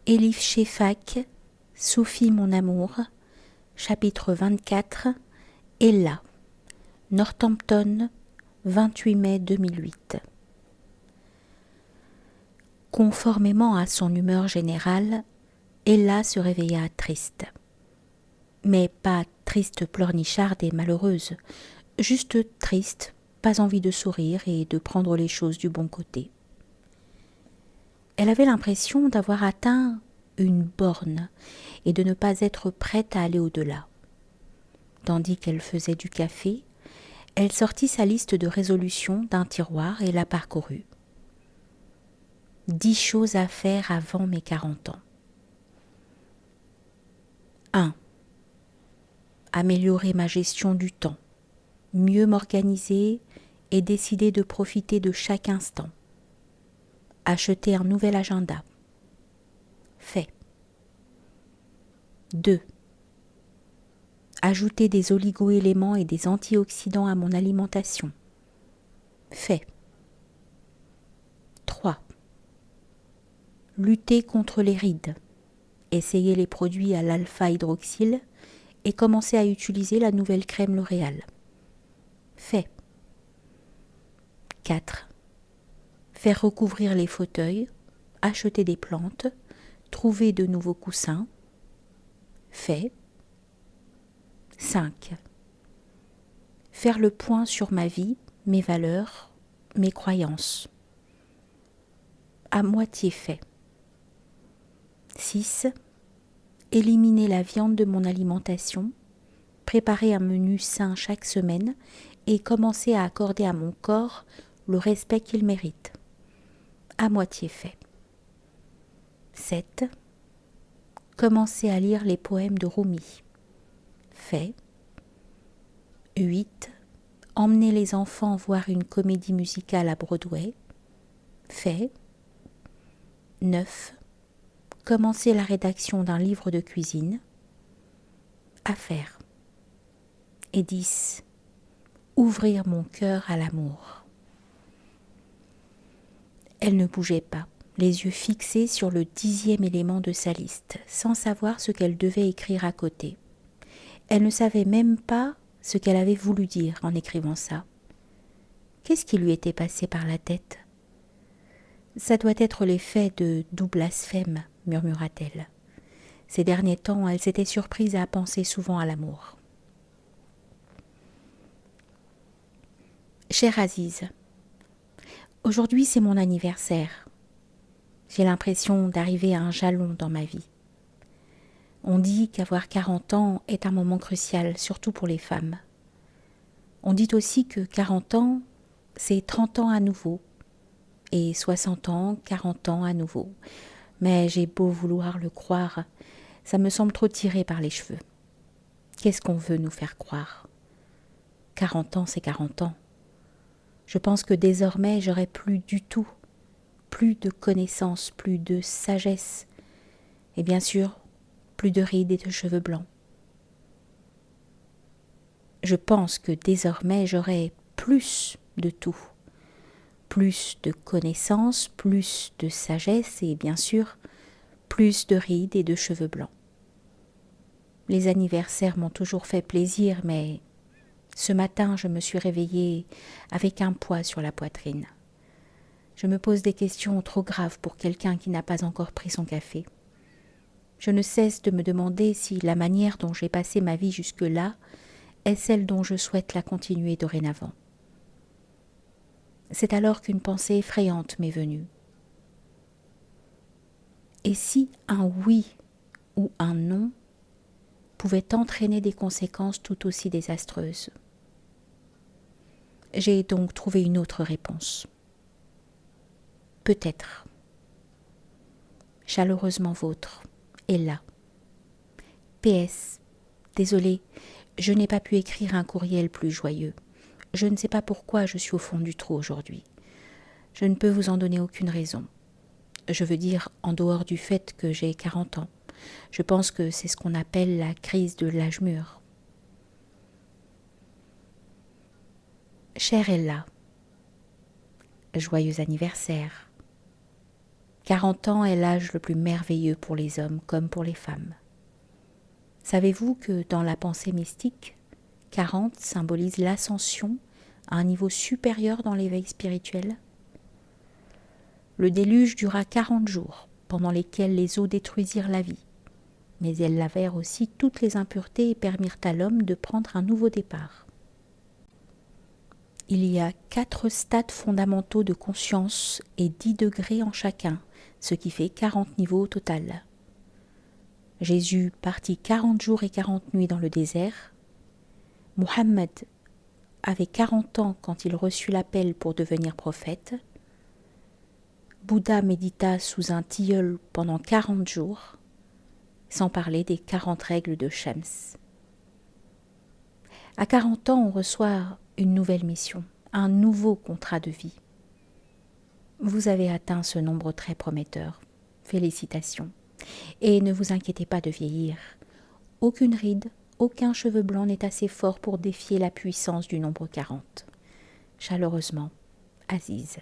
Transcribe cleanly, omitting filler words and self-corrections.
Elif Shefak, Soufi mon amour, chapitre 24, Ella, Northampton, 28 mai 2008. Conformément à son humeur générale, Ella se réveilla triste. Mais pas triste pleurnicharde et malheureuse, juste triste, pas envie de sourire et de prendre les choses du bon côté. Elle avait l'impression d'avoir atteint une borne et de ne pas être prête à aller au-delà. Tandis qu'elle faisait du café, elle sortit sa liste de résolutions d'un tiroir et la parcourut. 10 choses à faire avant mes 40 ans. 1. Améliorer ma gestion du temps, mieux m'organiser et décider de profiter de chaque instant. Acheter un nouvel agenda. Fait. 2. Ajouter des oligo-éléments et des antioxydants à mon alimentation. Fait. 3. Lutter contre les rides. Essayer les produits à l'alpha-hydroxyle et commencer à utiliser la nouvelle crème L'Oréal. Fait. 4. Faire recouvrir les fauteuils, acheter des plantes, trouver de nouveaux coussins. Fait. 5. Faire le point sur ma vie, mes valeurs, mes croyances. À moitié fait. 6. Éliminer la viande de mon alimentation, préparer un menu sain chaque semaine et commencer à accorder à mon corps le respect qu'il mérite. À moitié fait. 7. Commencer à lire les poèmes de Rumi. Fait. 8. Emmener les enfants voir une comédie musicale à Broadway. Fait. 9. Commencer la rédaction d'un livre de cuisine. À faire. Et 10. Ouvrir mon cœur à l'amour. Elle ne bougeait pas, les yeux fixés sur le 10e élément de sa liste, sans savoir ce qu'elle devait écrire à côté. Elle ne savait même pas ce qu'elle avait voulu dire en écrivant ça. Qu'est-ce qui lui était passé par la tête ? Ça doit être l'effet de doux blasphème, murmura-t-elle. Ces derniers temps, elle s'était surprise à penser souvent à l'amour. Cher Aziz, aujourd'hui c'est mon anniversaire. J'ai l'impression d'arriver à un jalon dans ma vie. On dit qu'avoir 40 ans est un moment crucial, surtout pour les femmes. On dit aussi que 40 ans, c'est 30 ans à nouveau, et 60 ans, 40 ans à nouveau. Mais j'ai beau vouloir le croire, ça me semble trop tiré par les cheveux. Qu'est-ce qu'on veut nous faire croire ? 40 ans, c'est 40 ans. Je pense que désormais, j'aurai plus du tout, plus de connaissances, plus de sagesse, et bien sûr, plus de rides et de cheveux blancs. Je pense que désormais, j'aurai plus de tout. Plus de connaissances, plus de sagesse et bien sûr, plus de rides et de cheveux blancs. Les anniversaires m'ont toujours fait plaisir, mais ce matin, je me suis réveillée avec un poids sur la poitrine. Je me pose des questions trop graves pour quelqu'un qui n'a pas encore pris son café. Je ne cesse de me demander si la manière dont j'ai passé ma vie jusque-là est celle dont je souhaite la continuer dorénavant. C'est alors qu'une pensée effrayante m'est venue. Et si un oui ou un non pouvait entraîner des conséquences tout aussi désastreuses ? J'ai donc trouvé une autre réponse. Peut-être. Chaleureusement vôtre, Ella. PS. Désolée, je n'ai pas pu écrire un courriel plus joyeux. Je ne sais pas pourquoi je suis au fond du trou aujourd'hui. Je ne peux vous en donner aucune raison. Je veux dire, en dehors du fait que j'ai 40 ans. Je pense que c'est ce qu'on appelle la crise de l'âge mûr. Chère Ella, joyeux anniversaire. 40 ans est l'âge le plus merveilleux pour les hommes comme pour les femmes. Savez-vous que dans la pensée mystique, 40 symbolise l'ascension à un niveau supérieur dans l'éveil spirituel? Le déluge dura 40 jours, pendant lesquels les eaux détruisirent la vie. Mais elles lavèrent aussi toutes les impuretés et permirent à l'homme de prendre un nouveau départ. Il y a 4 stades fondamentaux de conscience et 10 degrés en chacun, ce qui fait 40 niveaux au total. Jésus partit 40 jours et 40 nuits dans le désert. Mohammed avait 40 ans quand il reçut l'appel pour devenir prophète. Bouddha médita sous un tilleul pendant 40 jours, sans parler des 40 règles de Shams. À 40 ans, on reçoit une nouvelle mission, un nouveau contrat de vie. Vous avez atteint ce nombre très prometteur. Félicitations. Et ne vous inquiétez pas de vieillir. Aucune ride, aucun cheveu blanc n'est assez fort pour défier la puissance du nombre 40. Chaleureusement, Aziz.